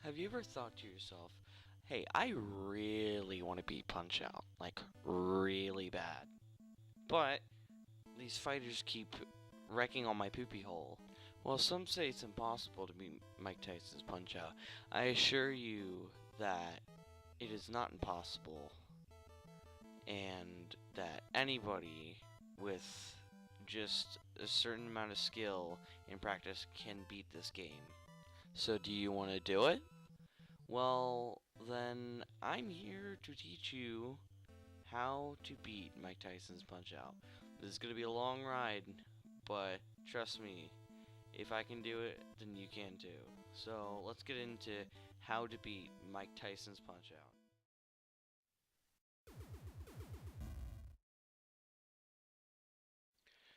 Have you ever thought to yourself, hey, I really want to beat Punch Out, like really bad, but these fighters keep wrecking on my poopy hole? Well, some say it's impossible to beat Mike Tyson's Punch Out. I assure you that it is not impossible, and that anybody with just a certain amount of skill and practice can beat this game. So, do you want to do it? Well, then I'm here to teach you how to beat Mike Tyson's Punch Out. This is going to be a long ride, but trust me, if I can do it, then you can too. So let's get into how to beat Mike Tyson's Punch Out.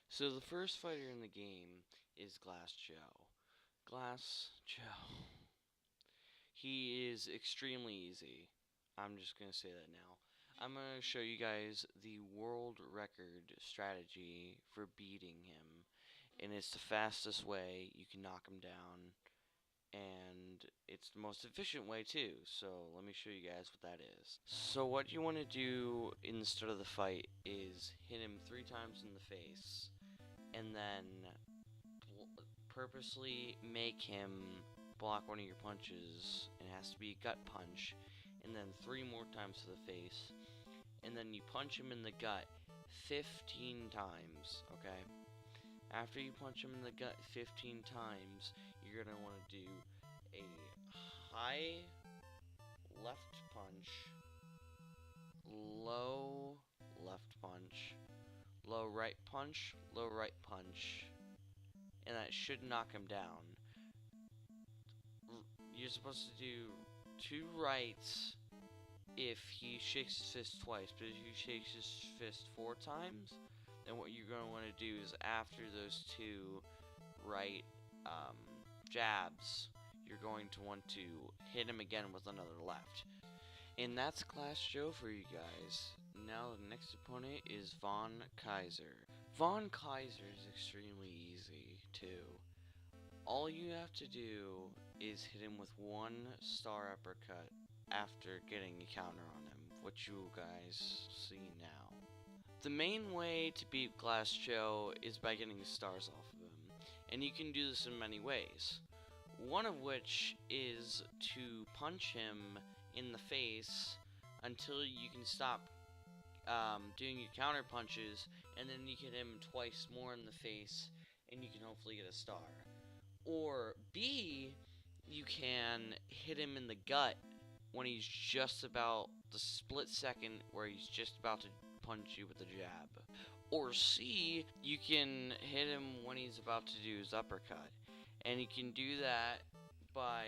So the first fighter in the game is Glass Joe. Glass Joe. He is extremely easy. I'm just going to say that now. I'm going to show you guys the world record strategy for beating him. And it's the fastest way you can knock him down. And it's the most efficient way too. So let me show you guys what that is. So what you want to do in the start of the fight is hit him 3 times in the face. And then purposely make him block one of your punches. It has to be a gut punch. And then 3 more times to the face. And then you punch him in the gut 15 times, okay? After you punch him in the gut 15 times, you're going to want to do a high left punch, low left punch, low right punch, low right punch, and that should knock him down. You're supposed to do 2 rights if he shakes his fist twice, but if he shakes his fist 4 times, then what you're going to want to do is after those 2 right jabs, you're going to want to hit him again with another left. And that's Class Joe for you guys. Now the next opponent is Von Kaiser. Von Kaiser is extremely easy too. All you have to do is hit him with 1 star uppercut after getting a counter on him, which you guys see now. The main way to beat Glass Joe is by getting stars off of him, and you can do this in many ways. One of which is to punch him in the face until you can stop doing your counter punches, and then you hit him twice more in the face, and you can hopefully get a star. Or B, you can hit him in the gut when he's just about the split second where he's just about to punch you with a jab. Or C, you can hit him when he's about to do his uppercut. And you can do that by,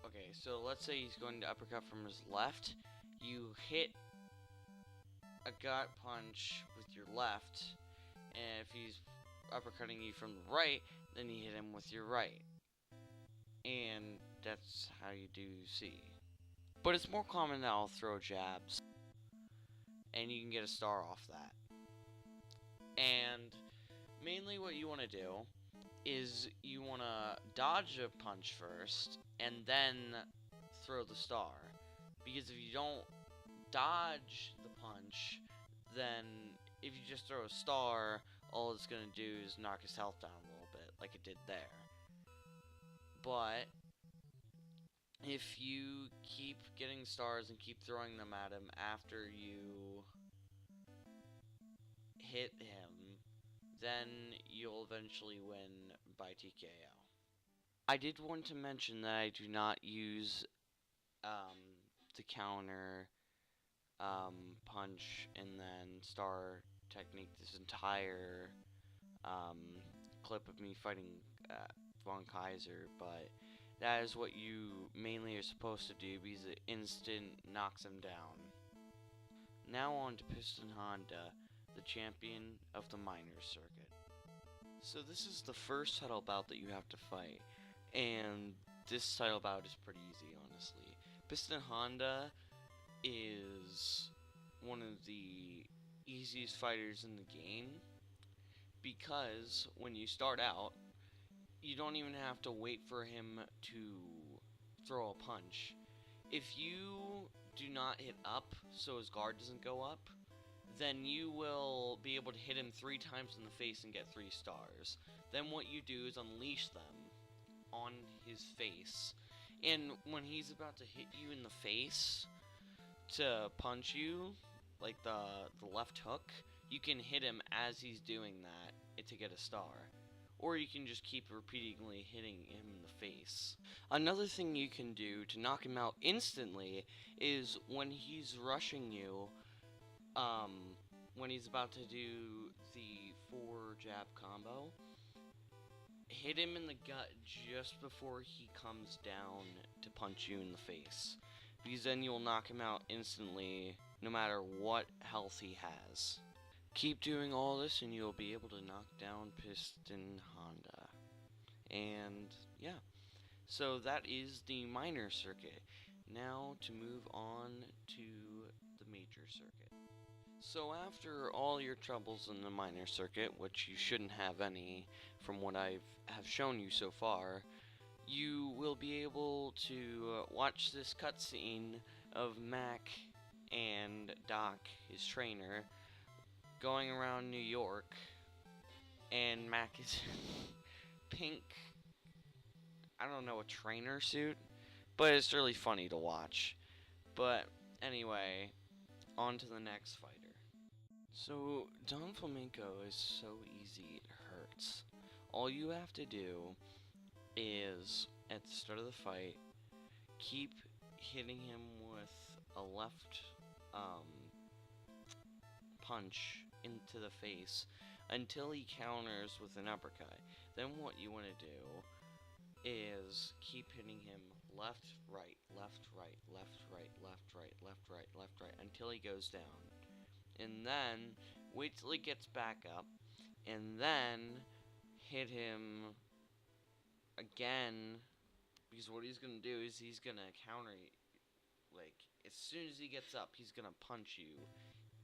okay, so let's say he's going to uppercut from his left. You hit a gut punch with your left, and if he's uppercutting you from the right, then you hit him with your right. And that's how you do C. But it's more common that I'll throw jabs, and you can get a star off that. And mainly what you want to do is you want to dodge a punch first, and then throw the star. Because if you don't dodge the punch, then if you just throw a star, all it's going to do is knock his health down a little bit, like it did there. But if you keep getting stars and keep throwing them at him after you hit him, then you'll eventually win by TKO. I did want to mention that I do not use the counter punch and then star technique this entire clip of me fighting Von Kaiser, but that is what you mainly are supposed to do because it instant knocks him down. Now on to Piston Honda, the champion of the minors circuit. So this is the first title bout that you have to fight, and this title bout is pretty easy, honestly. Piston Honda is one of the easiest fighters in the game because when you start out, you don't even have to wait for him to throw a punch. If you do not hit up so his guard doesn't go up, then you will be able to hit him 3 times in the face and get 3 stars. Then what you do is unleash them on his face. And when he's about to hit you in the face to punch you, like the left hook, you can hit him as he's doing that to get a star. Or you can just keep repeatedly hitting him in the face. Another thing you can do to knock him out instantly is when he's rushing you, when he's about to do the 4 jab combo, hit him in the gut just before he comes down to punch you in the face. Because then you'll knock him out instantly, no matter what health he has. Keep doing all this and you'll be able to knock down Piston Honda. And yeah, so that is the minor circuit. Now to move on to the major circuit. So after all your troubles in the minor circuit, which you shouldn't have any from what I have shown you so far, you will be able to watch this cutscene of Mac and Doc, his trainer, going around New York, and Mac is in pink, I don't know, a trainer suit, but it's really funny to watch. But anyway, on to the next fighter. So, Don Flamenco is so easy it hurts. All you have to do is, at the start of the fight, keep hitting him with a left punch into the face until he counters with an uppercut. Then what you want to do is keep hitting him left, right, left, right, left, right, left, right, left, right, left, right, until he goes down. And then wait till he gets back up, and then hit him again, because what he's gonna do is he's gonna counter, like, as soon as he gets up, he's gonna punch you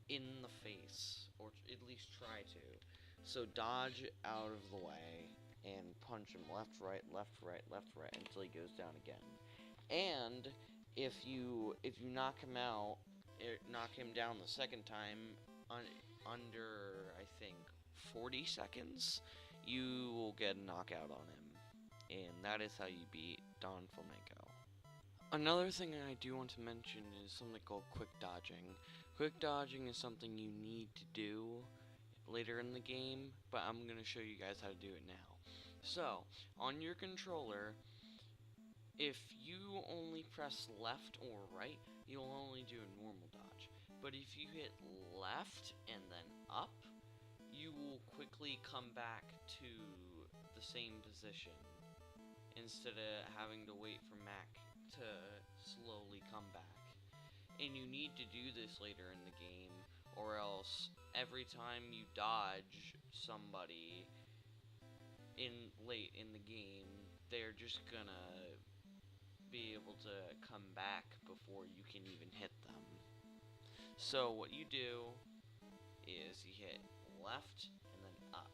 in the face, or at least try to. So dodge out of the way and punch him left, right, left, right, left, right until he goes down again. And if you knock him out, knock him down the second time under, I think, 40 seconds, you will get a knockout on him. And that is how you beat Don Flamenco. Another thing I do want to mention is something called quick dodging. Quick dodging is something you need to do later in the game, but I'm going to show you guys how to do it now. So, on your controller, if you only press left or right, you'll only do a normal dodge. But if you hit left and then up, you will quickly come back to the same position instead of having to wait for Mac to slowly come back. And you need to do this later in the game, or else every time you dodge somebody late in the game, they're just gonna be able to come back before you can even hit them. So what you do is you hit left and then up,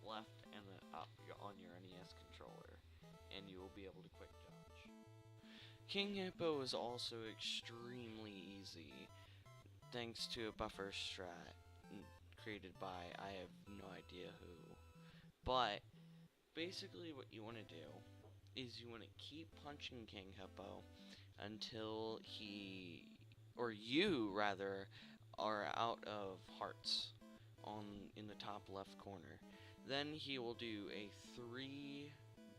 left and then up on your NES controller, and you will be able to quick dodge. King Hippo is also extremely easy, thanks to a buffer strat created by I have no idea who. But basically what you want to do is you want to keep punching King Hippo until you rather, are out of hearts in the top left corner. Then he will do a 3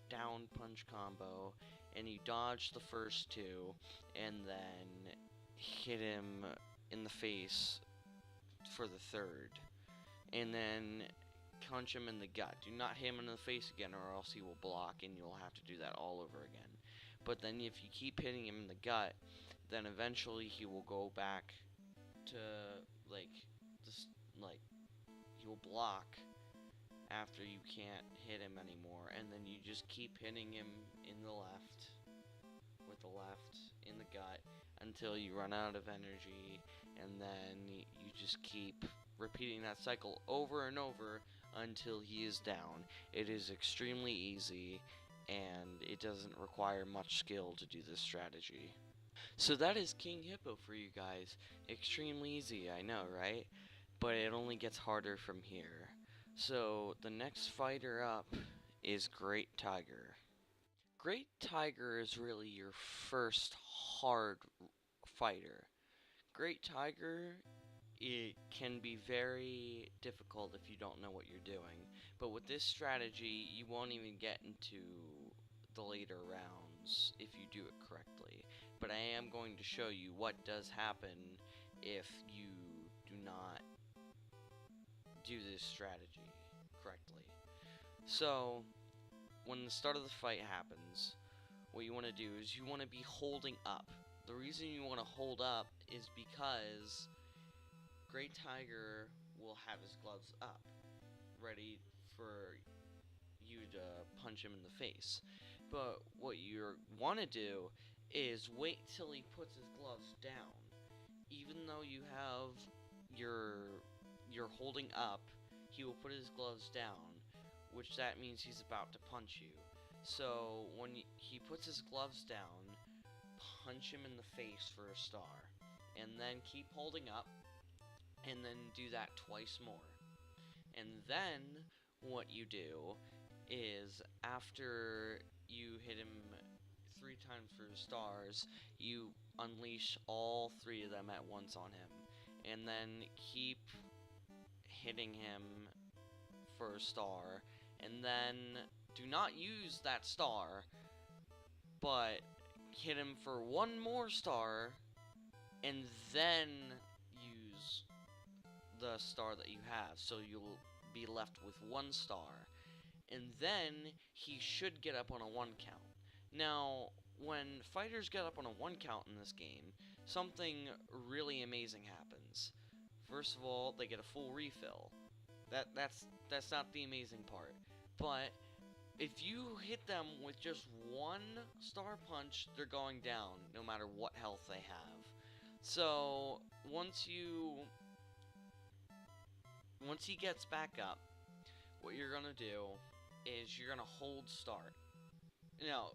down punch combo, and you dodge the first 2, and then hit him in the face for the 3rd, and then punch him in the gut. Do not hit him in the face again, or else he will block, and you'll have to do that all over again. But then if you keep hitting him in the gut, then eventually he will go back to, he will block after you can't hit him anymore, and then you just keep hitting him in the left, with the left in the gut, until you run out of energy, and then you just keep repeating that cycle over and over until he is down. It is extremely easy, and it doesn't require much skill to do this strategy. So that is King Hippo for you guys. Extremely easy, I know, right? But it only gets harder from here. So the next fighter up is Great Tiger. Great Tiger is really your first hard fighter. Great Tiger, it can be very difficult if you don't know what you're doing. But with this strategy, you won't even get into the later rounds if you do it correctly. But I am going to show you what does happen if you do not do this strategy correctly. So, when the start of the fight happens, what you want to do is you want to be holding up. The reason you want to hold up is because Great Tiger will have his gloves up, ready for you to punch him in the face. But what you want to do is wait till he puts his gloves down. Even though you have you're holding up, he will put his gloves down, which that means he's about to punch you. So when he puts his gloves down, punch him in the face for a star, and then keep holding up, and then do that twice more. And then what you do is after you hit him 3 times for the stars, you unleash all 3 of them at once on him, and then keep hitting him for a star, and then do not use that star, but hit him for 1 more star, and then use the star that you have, so you'll be left with 1 star, and then he should get up on a 1 count. Now, when fighters get up on a 1 count in this game, something really amazing happens. First of all, they get a full refill. That's not the amazing part. But if you hit them with just 1 star punch, they're going down, no matter what health they have. So once he gets back up, what you're gonna do is you're gonna hold start. Now,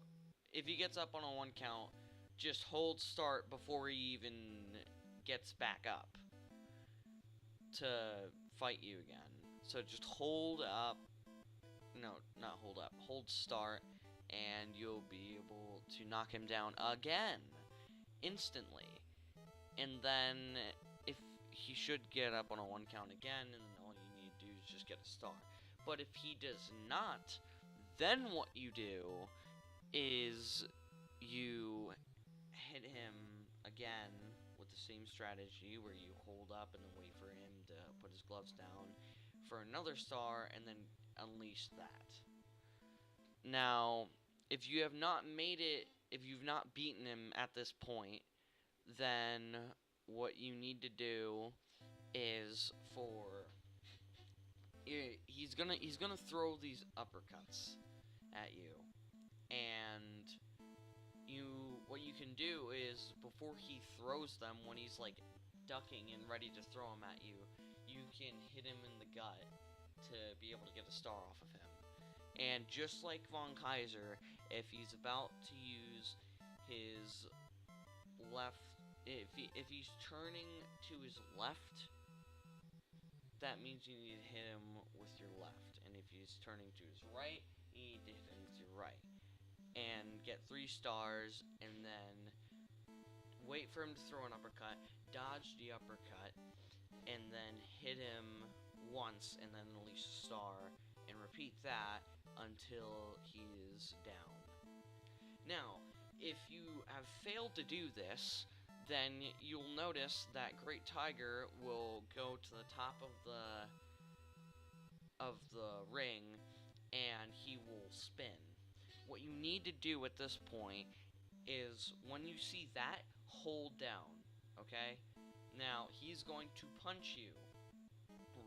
if he gets up on a 1 count, just hold start before he even gets back up to fight you again. So just hold up, no, not hold up, hold start, and you'll be able to knock him down again, instantly. And then, if he should get up on a 1 count again, and then all you need to do is just get a star. But if he does not, then what you do is you hit him again with the same strategy where you hold up and then wait for him to put his gloves down for another star and then unleash that. Now, if you have not made it, if you've not beaten him at this point, then what you need to do is he's gonna throw these uppercuts at you, and what you can do is before he throws them, when he's like ducking and ready to throw them at you, you can hit him in the gut to be able to get a star off of him. And just like Von Kaiser, if he's about to use his left, if he's turning to his left, that means you need to hit him with your left. And if he's turning to his right, you need to hit him with your right. And get 3 stars, and then wait for him to throw an uppercut, dodge the uppercut, and then hit him once, and then unleash a star, and repeat that until he is down. Now, if you have failed to do this, then you'll notice that Great Tiger will go to the top of the ring, and he will spin. What you need to do at this point is, when you see that, hold down, okay? Now, he's going to punch you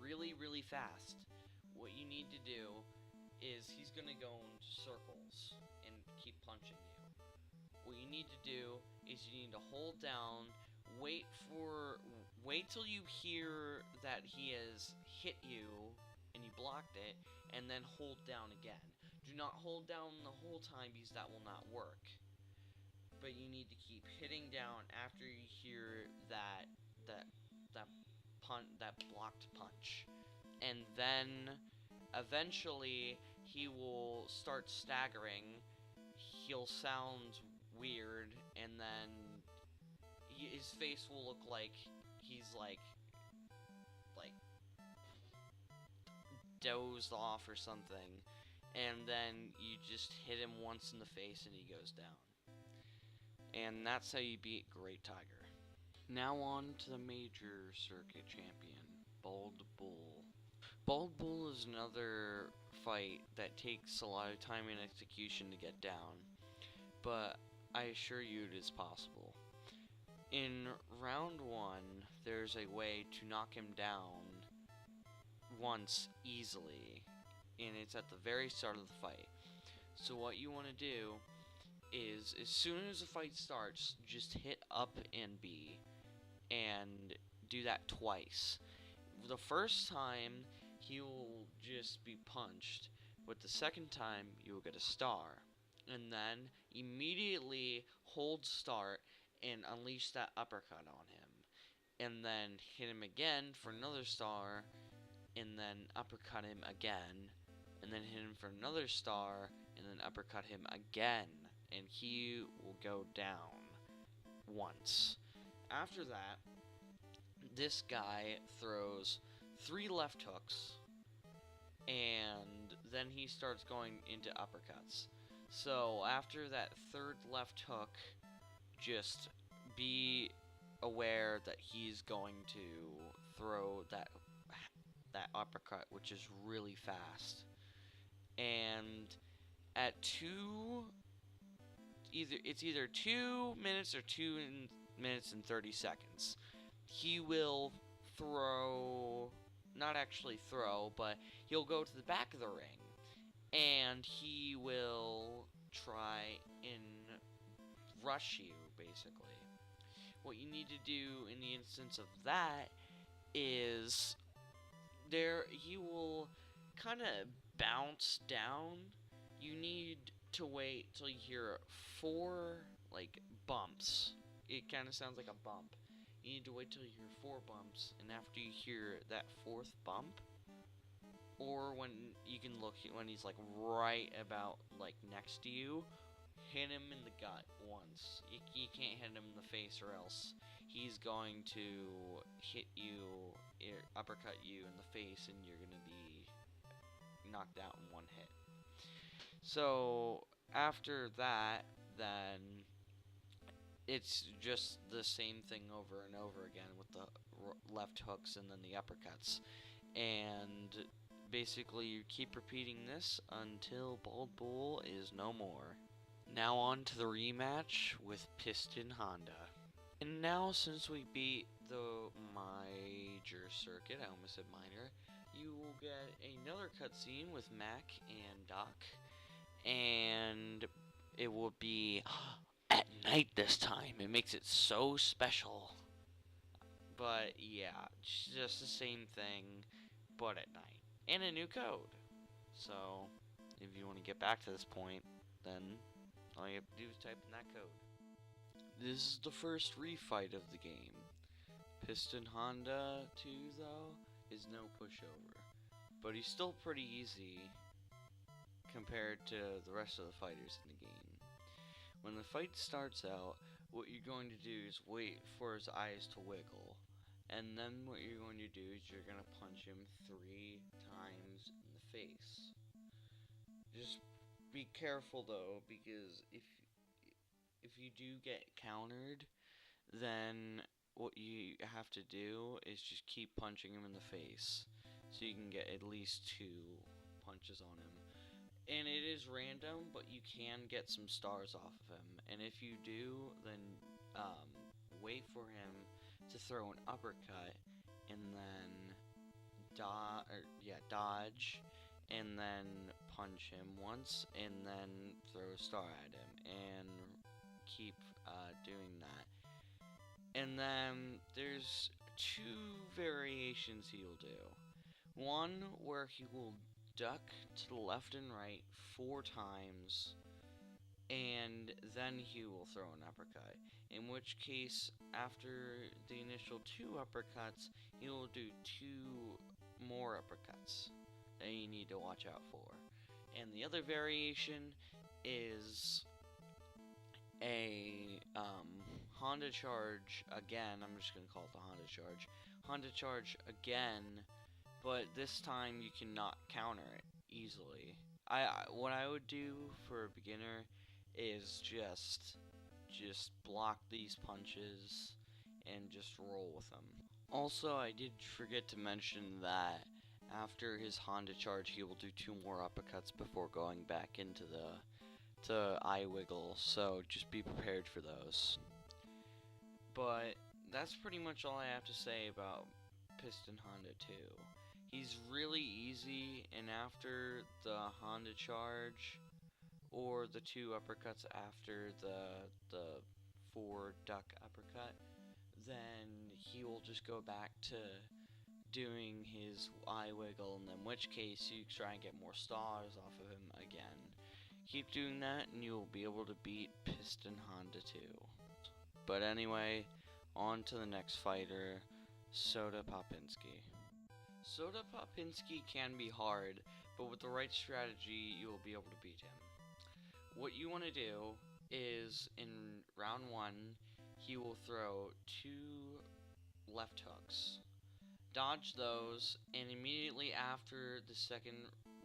really, really fast. What you need to do is he's going to go in circles and keep punching you. What you need to do is you need to hold down, wait till you hear that he has hit you and you blocked it, and then hold down again. Do not hold down the whole time because that will not work. But you need to keep hitting down after you hear that that blocked punch. And then eventually he will start staggering. He'll sound weird, and then his face will look like he's like dozed off or something, and then you just hit him once in the face and he goes down. And that's how you beat Great Tiger. Now on to the major circuit champion, Bald Bull. Bald Bull is another fight that takes a lot of time and execution to get down, but I assure you it is possible. In round 1, there's a way to knock him down once easily, and it's at the very start of the fight. So what you want to do is, as soon as the fight starts, just hit up and B, and do that twice. The first time, he will just be punched, but the second time, you will get a star. And then, immediately hold start and unleash that uppercut on him. And then hit him again for another star, and then uppercut him again, and then hit him for another star, and then uppercut him again, and he will go down once. After that, this guy throws 3 left hooks, and then he starts going into uppercuts. So after that 3rd left hook, just be aware that he's going to throw that uppercut, which is really fast. And at it's either 2 minutes or 2 minutes and 30 seconds, he will throw, not actually throw, but he'll go to the back of the ring, and he will try and rush you, basically. What you need to do in the instance of that is he will kind of bounce down. You need to wait till you hear 4 bumps. It kind of sounds like a bump. You need to wait till you hear 4 bumps, and after you hear that 4th bump, or when you can look when he's right about next to you, hit him in the gut once. You can't hit him in the face, or else he's going to hit you, uppercut you in the face, and you're gonna be knocked out in 1 hit. So after that, then it's just the same thing over and over again with the left hooks and then the uppercuts, and basically you keep repeating this until Bald Bull is no more. Now on to the rematch with Piston Honda. And now, since we beat the major circuit, I almost said minor, you will get another cutscene with Mac and Doc, and it will be at night this time. It makes it so special. But yeah, just the same thing, but at night. And a new code. So, if you want to get back to this point, then all you have to do is type in that code. This is the first refight of the game. Piston Honda 2, though, is no pushover. But he's still pretty easy compared to the rest of the fighters in the game. When the fight starts out, what you're going to do is wait for his eyes to wiggle. And then what you're going to do is you're going to punch him 3 times in the face. Just be careful though, because if you do get countered, then what you have to do is just keep punching him in the face, so you can get at least 2 punches on him. And it is random, but you can get some stars off of him. And if you do, then wait for him to throw an uppercut, and then dodge, and then punch him once, and then throw a star at him, and keep doing that. And then there's 2 variations he'll do. One where he will duck to the left and right 4 times, and then he will throw an uppercut. In which case, after the initial 2 uppercuts, he will do 2 more uppercuts that you need to watch out for. And the other variation is a Honda charge again. I'm just gonna call it the Honda charge. Honda charge again, but this time you cannot counter it easily. What I would do for a beginner is just block these punches and just roll with them. Also, I did forget to mention that after his Honda charge, he will do 2 more uppercuts before going back into the eye wiggle, so just be prepared for those. But that's pretty much all I have to say about Piston Honda 2. He's really easy, and after the Honda charge, or the 2 uppercuts after the 4 duck uppercut, then he will just go back to doing his eye wiggle, and in which case you try and get more stars off of him again. Keep doing that and you'll be able to beat Piston Honda 2. But anyway, on to the next fighter, Soda Popinski. Soda Popinski can be hard, but with the right strategy you will be able to beat him. What you want to do is, in round 1, he will throw 2 left hooks. Dodge those, and immediately after the second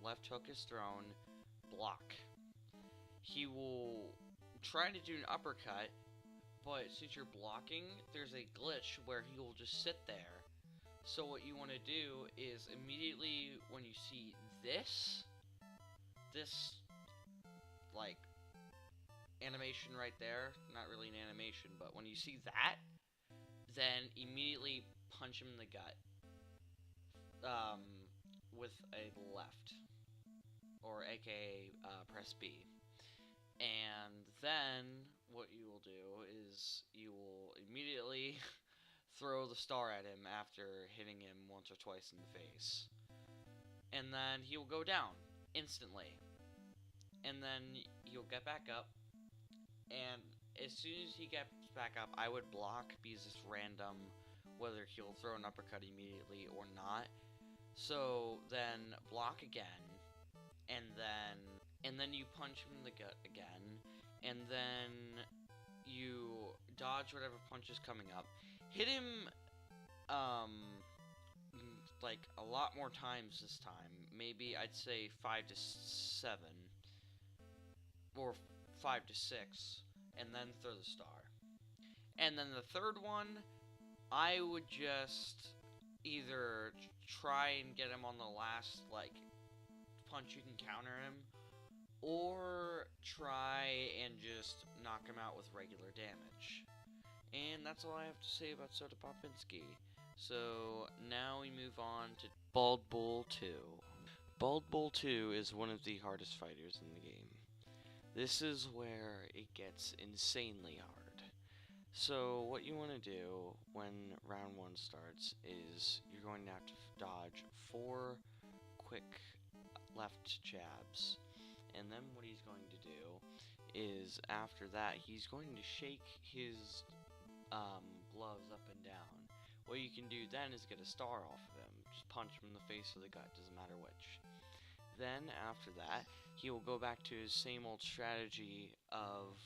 left hook is thrown, block. He will try to do an uppercut, but since you're blocking, there's a glitch where he will just sit there. So what you want to do is immediately when you see this like animation right there, not really an animation, but when you see that, then immediately punch him in the gut with a left, or aka press B. And then what you will do is you will immediately throw the star at him after hitting him once or twice in the face. And then he will go down instantly. And then he'll get back up. And as soon as he gets back up, I would block because it's random whether he'll throw an uppercut immediately or not. So then block again. And then you punch him in the gut again, and then you dodge whatever punch is coming up. Hit him, like a lot more times this time. Maybe I'd say 5 to 7, or 5 to 6, and then throw the star. And then the third one, I would just either try and get him on the last, like, punch you can counter him, or try and just knock him out with regular damage. And that's all I have to say about Soda Popinski. So now we move on to Bald Bull 2. Bald Bull 2 is one of the hardest fighters in the game. This is where it gets insanely hard. So what you want to do when round 1 starts is you're going to have to dodge 4 quick left jabs, and then what he's going to do is after that he's going to shake his gloves up and down. What you can do then is get a star off of him. Just punch him in the face or the gut, doesn't matter which. Then after that he will go back to his same old strategy of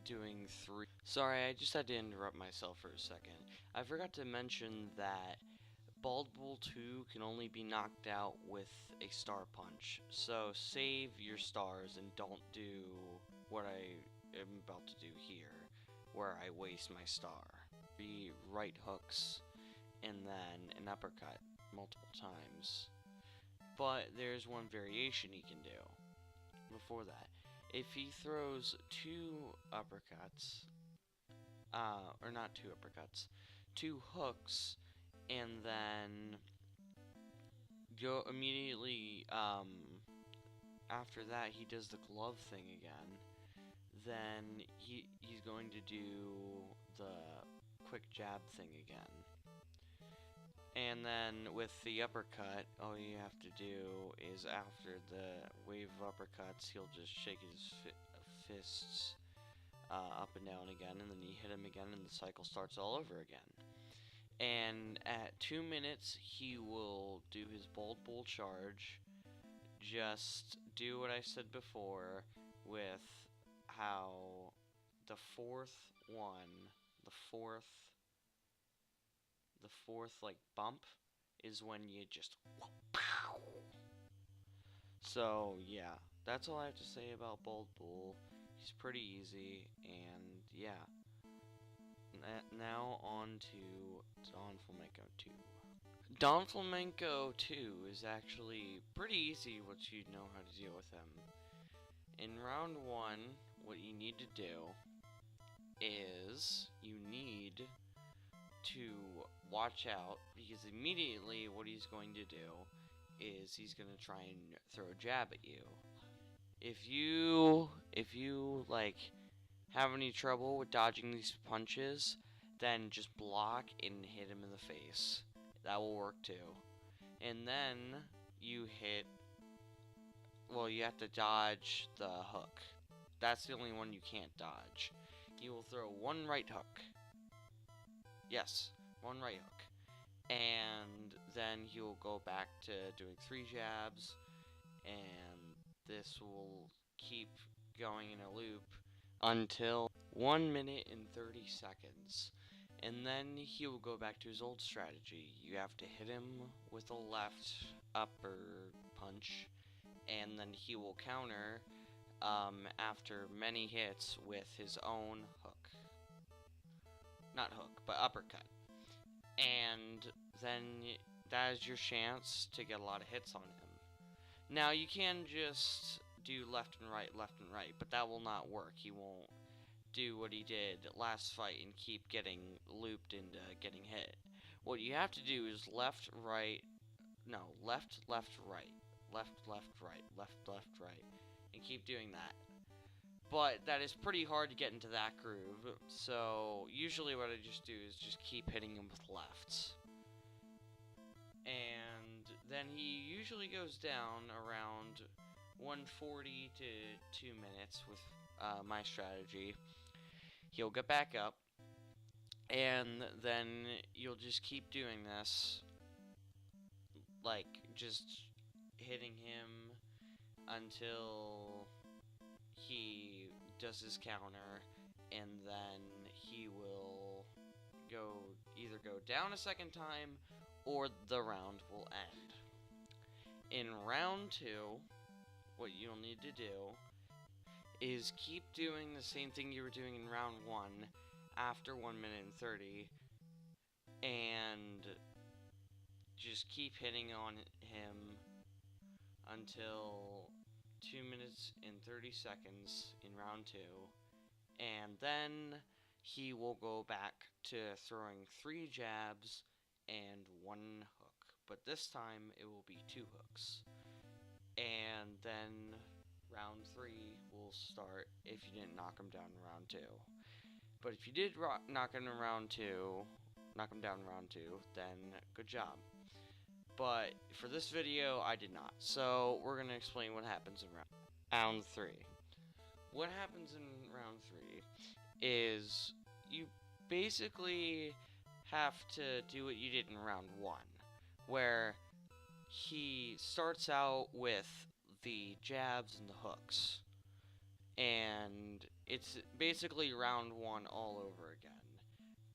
doing 3. Sorry, I just had to interrupt myself for a second. I forgot to mention that Bald Bull 2 can only be knocked out with a star punch, so save your stars and don't do what I am about to do here, where I waste my star. 3 right hooks, and then an uppercut multiple times. But there's one variation he can do before that. If he throws 2 uppercuts, or not 2 uppercuts, 2 hooks, and then go immediately after that he does the glove thing again, then he's going to do the quick jab thing again. And then with the uppercut, all you have to do is after the wave of uppercuts, he'll just shake his fists up and down again, and then you hit him again, and the cycle starts all over again. And at 2 minutes, he will do his bold bull charge. Just do what I said before with how the fourth one, the fourth like bump is when you just so yeah, that's all I have to say about Bold Bull. He's pretty easy, and yeah. Now on to Don Flamenco 2. Don Flamenco 2 is actually pretty easy once you know how to deal with him. In round 1, what you need to do is you need to watch out, because immediately what he's going to do is he's going to try and throw a jab at you. If you like have any trouble with dodging these punches, then just block and hit him in the face. That will work too. And then you you have to dodge the hook. That's the only one you can't dodge. He will throw one right hook. Yes, one right hook. And then he will go back to doing 3 jabs, and this will keep going in a loop until 1 minute and 30 seconds. And then he will go back to his old strategy. You have to hit him with a left upper punch, and then he will counter after many hits with his own hook. Not hook, but uppercut. And then that is your chance to get a lot of hits on him. Now, you can just do left and right, but that will not work. He won't do what he did last fight and keep getting looped into getting hit. What you have to do is left, right, left, right, left, right, and keep doing that. But that is pretty hard to get into that groove, so usually what I just do is just keep hitting him with lefts. And then he usually goes down around 140 to 2 minutes with my strategy. He'll get back up, and then you'll just keep doing this, like just hitting him until he does his counter, and then he will either go down a second time or the round will end. In round 2, what you'll need to do is keep doing the same thing you were doing in round 1 after 1 minute and 30, and just keep hitting on him until 2 minutes and 30 seconds in round 2, and then he will go back to throwing 3 jabs and 1 hook, but this time it will be 2 hooks. And then round 3 will start if you didn't knock him down in round 2. But if you did knock him down in round 2, then good job. But for this video, I did not. So we're going to explain what happens in round 3. What happens in round 3 is you basically have to do what you did in round 1, where he starts out with the jabs and the hooks, and it's basically round 1 all over again.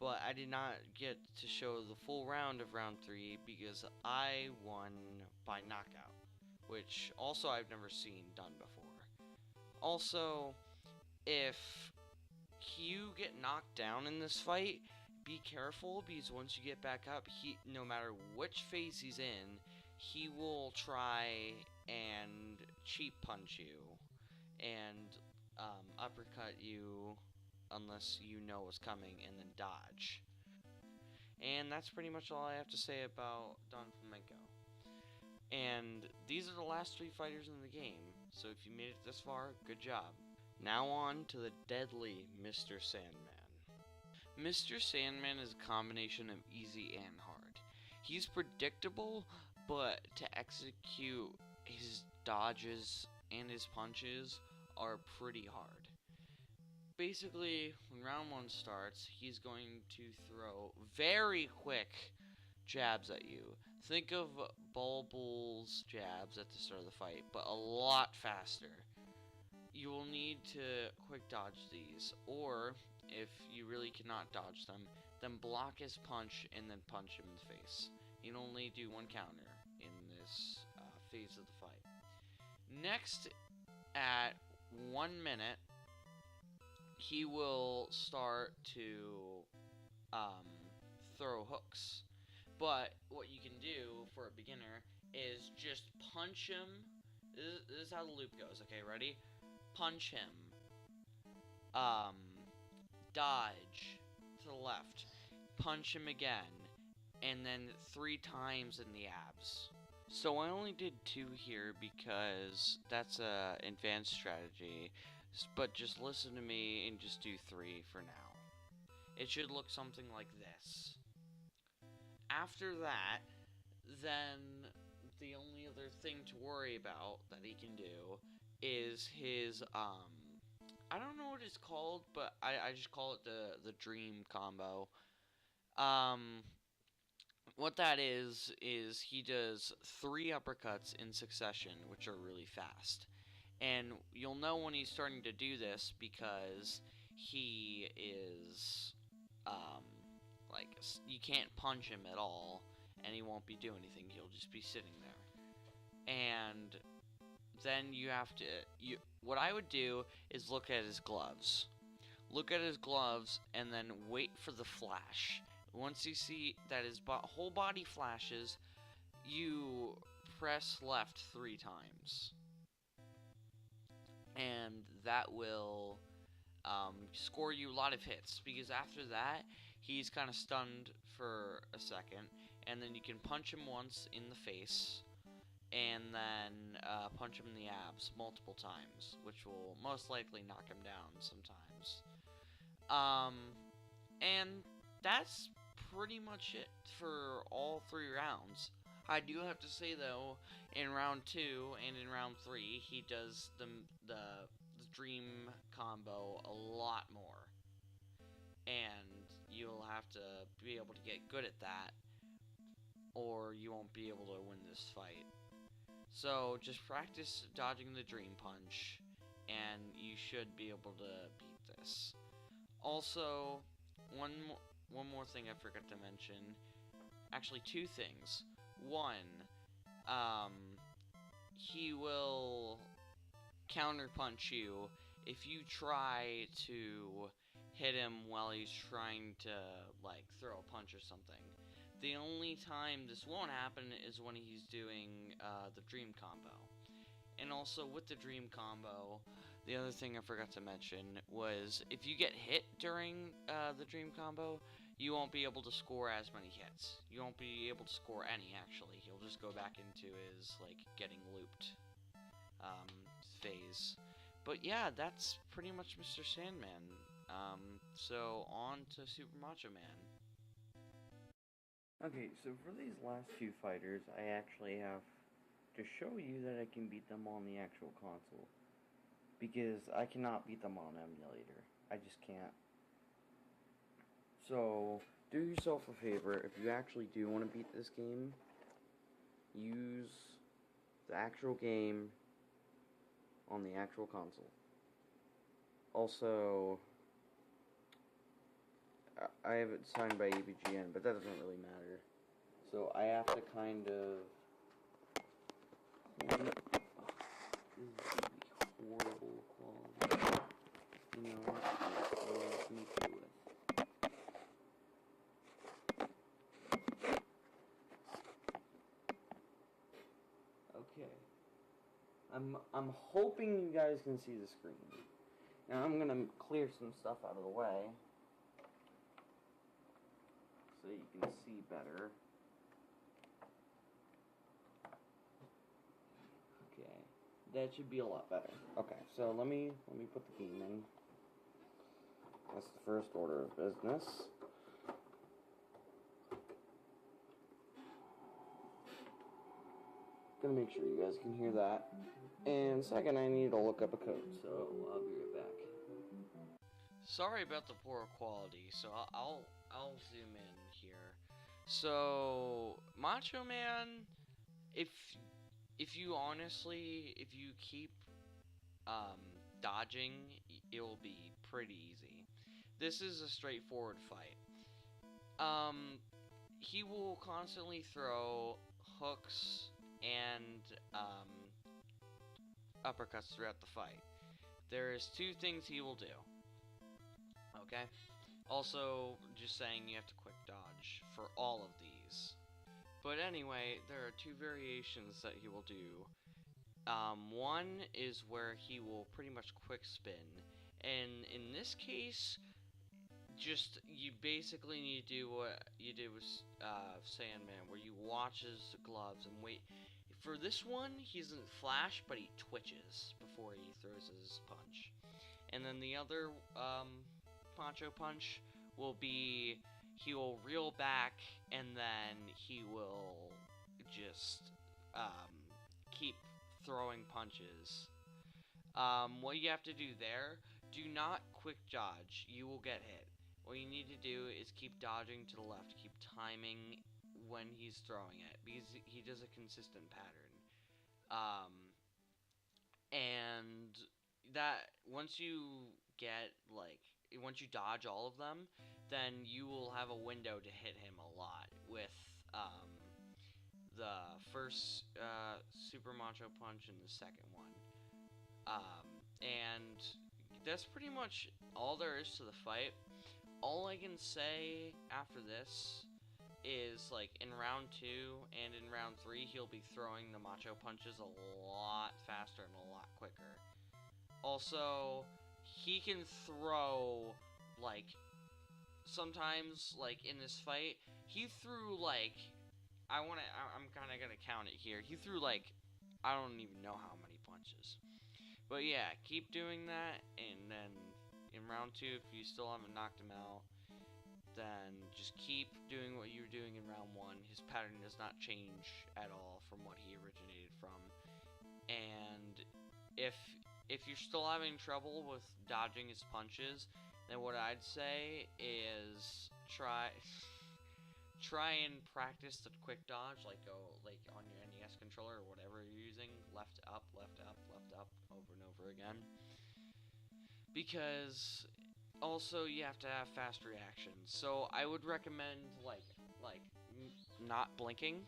But I did not get to show the full round of round 3 because I won by knockout, which also I've never seen done before. Also, if you get knocked down in this fight, be careful, because once you get back up, no matter which phase he's in, he will try and cheap punch you and uppercut you unless you know what's coming, and then dodge. And that's pretty much all I have to say about Don Flamenco. And these are the last 3 fighters in the game, so if you made it this far, good job. Now on to the deadly Mr. Sandman. Mr. Sandman is a combination of easy and hard. He's predictable, but to execute his dodges and his punches are pretty hard. Basically, when round 1 starts, he's going to throw very quick jabs at you. Think of Bulbul's jabs at the start of the fight, but a lot faster. You will need to quick dodge these, or if you really cannot dodge them, then block his punch and then punch him in the face. You can only do 1 counter in this phase of the fight. Next, at 1 minute, he will start to throw hooks. But what you can do for a beginner is just punch him. This is how the loop goes. Okay, ready? Punch him. Dodge to the left. Punch him again. And then 3 times in the abs. So I only did 2 here because that's a advanced strategy. But just listen to me and just do 3 for now. It should look something like this. After that, then the only other thing to worry about that he can do is his, I don't know what it's called, but I just call it the dream combo. What that is he does 3 uppercuts in succession, which are really fast. And you'll know when he's starting to do this because he is, like, you can't punch him at all, and he won't be doing anything. He'll just be sitting there. And then you have to, what I would do is look at his gloves. Look at his gloves, and then wait for the flash. Once you see that his whole body flashes, you press left 3 times. And that will score you a lot of hits, because after that, he's kind of stunned for a second, and then you can punch him once in the face, and then punch him in the abs multiple times, which will most likely knock him down sometimes. And that's pretty much it for all 3 rounds. I do have to say, though, in round 2 and in round 3, he does the dream combo a lot more. And you'll have to be able to get good at that, or you won't be able to win this fight. So just practice dodging the dream punch, and you should be able to beat this. Also, one more thing I forgot to mention. Actually, 2 things. 1, he will counterpunch you if you try to hit him while he's trying to, like, throw a punch or something. The only time this won't happen is when he's doing the dream combo. And also, with the dream combo, the other thing I forgot to mention was if you get hit during the dream combo, you won't be able to score as many hits. You won't be able to score any, actually. He'll just go back into his, like, getting looped phase. But yeah, that's pretty much Mr. Sandman. So on to Super Macho Man. Okay, so for these last 2 fighters, I actually have to show you that I can beat them on the actual console. Because I cannot beat them on emulator. I just can't. So, do yourself a favor, if you actually do want to beat this game, use the actual game on the actual console. Also, I have it signed by ABGN, but that doesn't really matter. So I have to kind of... This is horrible quality. You know, what me to with. Okay. I'm hoping you guys can see the screen. Now I'm gonna clear some stuff out of the way so you can see better. Okay, that should be a lot better. Okay, so let me put the game in. That's the first order of business. Gonna make sure you guys can hear that. And second, I need to look up a code, so I'll be right back. Sorry about the poor quality, so I'll zoom in here. So Macho Man, if if you keep um, dodging, it will be pretty easy. This is a straightforward fight. Um, he will constantly throw hooks and uppercuts throughout the fight. There's two things he will do. Okay. Also, just saying you have to quick dodge for all of these. But anyway, there are two variations that he will do. One is where he will pretty much quick spin, and in this case, just you basically need to do what you did with Sandman, where you watch his gloves and wait. For this one, he doesn't flash, but he twitches before he throws his punch. And then the other Poncho Punch will be he will reel back and then he will just keep throwing punches. What you have to do there, do not quick dodge. You will get hit. What you need to do is keep dodging to the left, keep timing when he's throwing it, because he does a consistent pattern. And that once you get once you dodge all of them, then you will have a window to hit him a lot with the first Super Macho Punch and the second one. And that's pretty much all there is to the fight. All I can say after this is, like, in round 2 and in round 3, he'll be throwing the Macho Punches a lot faster and a lot quicker. Also, he can throw, like, sometimes, like, in this fight, he threw, like, I'm kind of gonna count it here. He threw, like, I don't even know how many punches. But yeah, keep doing that, and then in round 2, if you still haven't knocked him out, then just keep doing what you were doing in round 1. His pattern does not change at all from what he originated from. And if you're still having trouble with dodging his punches, then what I'd say is try and practice the quick dodge, like go like on your NES controller or whatever you're using, left up, over and over again. Because also you have to have fast reactions. So I would recommend like not blinking,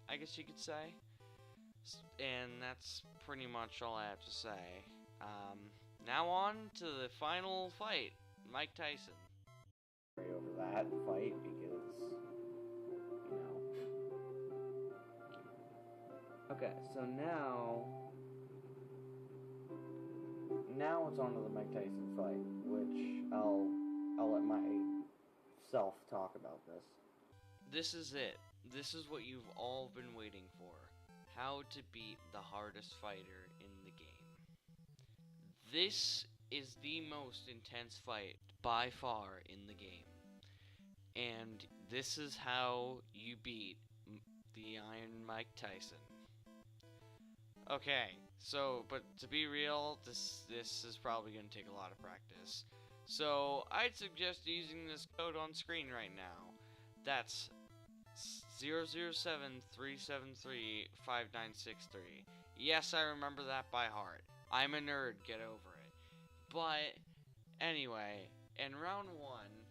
I guess you could say. And that's pretty much all I have to say. Now on to the final fight, Mike Tyson. Over that fight because, you know. Okay, so now it's on to the Mike Tyson fight, which I'll let myself talk about this. This is it. This is what you've all been waiting for. How to beat the hardest fighter in the game. This is the most intense fight by far in the game. And this is how you beat the Iron Mike Tyson. Okay, so, but to be real, this is probably going to take a lot of practice. So, I'd suggest using this code on screen right now. That's 007-373-5963. Yes, I remember that by heart. I'm a nerd, get over it. But, anyway, in round 1,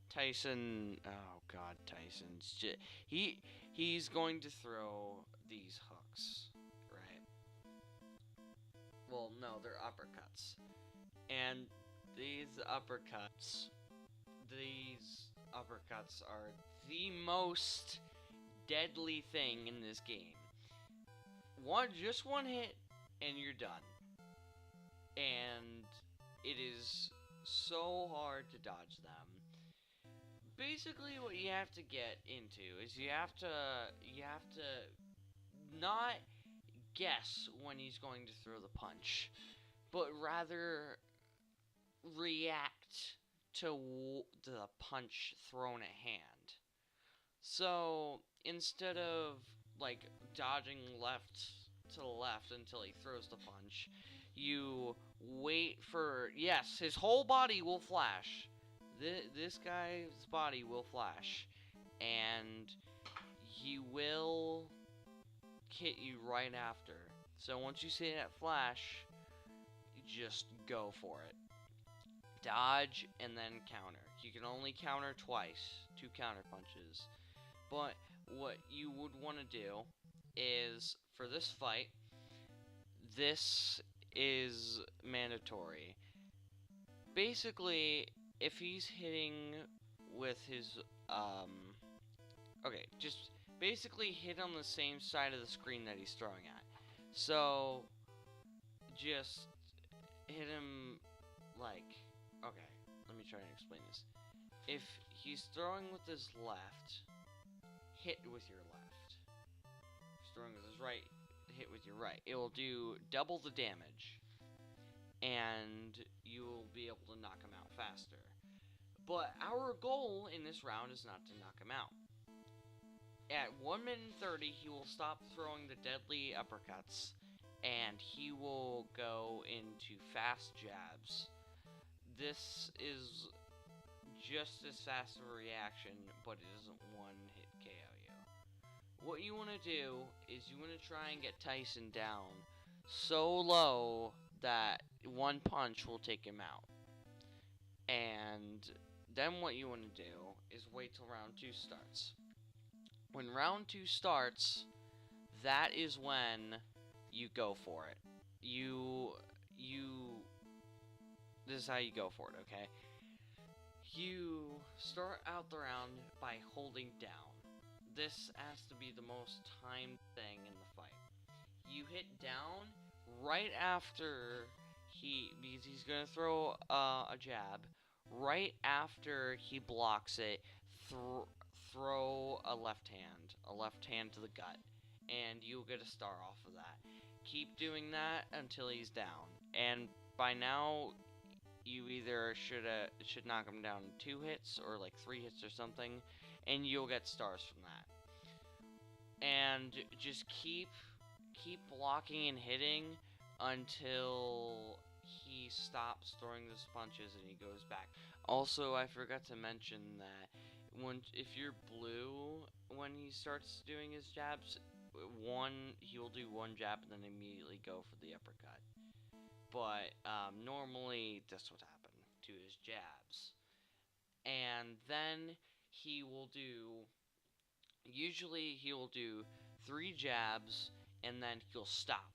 Tyson, oh god, Tyson's he's going to throw these hooks, right? Well, no, they're uppercuts. And these uppercuts are the most deadly thing in this game. Just one hit and you're done. And it is so hard to dodge them. Basically what you have to get into is you have to not guess when he's going to throw the punch, but rather react to the punch thrown at hand. So instead of like dodging left to the left until he throws the punch. You wait for, yes, his whole body will flash. This guy's body will flash, and he will hit you right after. So once you see that flash, just go for it. Dodge and then counter. You can only counter twice, 2 counter punches. But what you would want to do is, for this fight, this is mandatory. Basically, if he's hitting with his, okay, just basically hit on the same side of the screen that he's throwing at. So, just hit him, like, okay, let me try and explain this. If he's throwing with his left, hit with your left. If he's throwing with his right, hit with your right. It will do double the damage, and you will be able to knock him out faster. But our goal in this round is not to knock him out. At 1 minute 30, he will stop throwing the deadly uppercuts, and he will go into fast jabs. This is just as fast of a reaction, but it doesn't one-hit KO you. What you want to do is you want to try and get Tyson down so low that one punch will take him out. And then what you want to do is wait till round 2 starts. When round 2 starts, that is when you go for it. This is how you go for it, okay? You start out the round by holding down. This has to be the most timed thing in the fight. You hit down right after because he's gonna throw a jab. Right after he blocks it, throw a left hand to the gut, and you'll get a star off of that. Keep doing that until he's down, and by now you either should knock him down in 2 hits or like 3 hits or something, and you'll get stars from that. And just keep blocking and hitting until he stops throwing those punches and he goes back. Also, I forgot to mention that if you're blue when he starts doing his jabs, he will do 1 jab and then immediately go for the uppercut. But normally this would happen to his jabs. And then he will do, usually he will do 3 jabs and then he'll stop.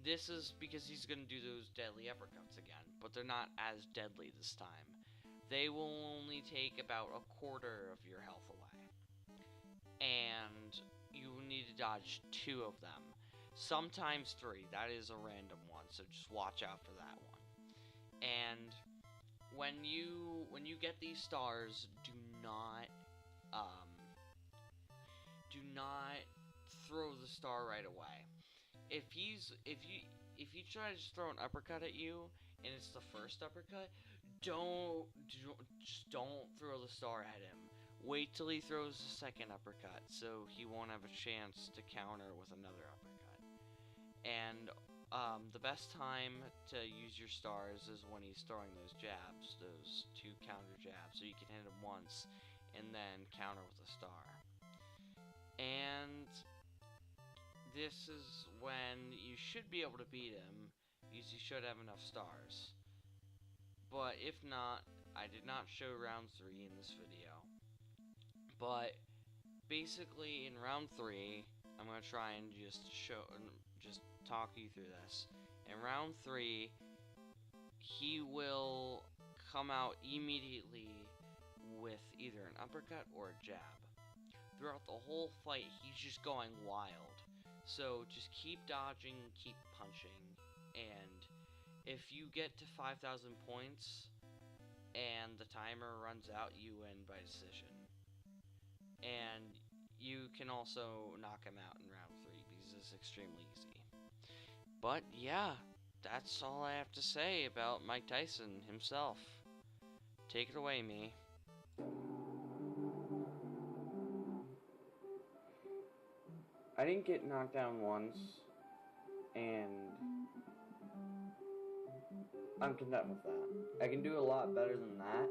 This is because he's going to do those deadly uppercuts again, but they're not as deadly this time. They will only take about 1/4 of your health away. And you need to dodge 2 of them. Sometimes 3. That is a random one, so just watch out for that one. And when you get these stars, do not throw the star right away. If you try to just throw an uppercut at you and it's the first uppercut, don't throw the star at him. Wait till he throws the second uppercut so he won't have a chance to counter with another uppercut. And the best time to use your stars is when he's throwing those jabs, those 2 counter jabs, so you can hit him once and then counter with a star. And this is when you should be able to beat him, because you should have enough stars. But if not, I did not show round 3 in this video. But basically in round 3, I'm going to try and just talk you through this. In round 3, he will come out immediately with either an uppercut or a jab. Throughout the whole fight, he's just going wild. So just keep dodging, keep punching, and if you get to 5,000 points and the timer runs out, you win by decision. And you can also knock him out in round 3 because it's extremely easy. But yeah, that's all I have to say about Mike Tyson himself. Take it away, me. I didn't get knocked down once, and I'm content with that. I can do a lot better than that,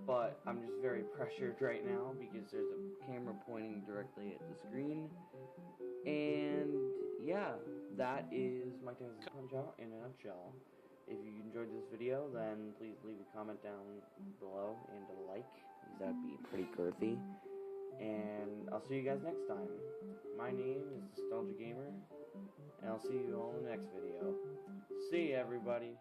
but I'm just very pressured right now because there's a camera pointing directly at the screen. And yeah, that is my Tysons Punch-Out in a nutshell. If you enjoyed this video, then please leave a comment down below and a like, because that'd be pretty girthy. And I'll see you guys next time. My name is Nostalgia Gamer, and I'll see you all in the next video. See ya, everybody.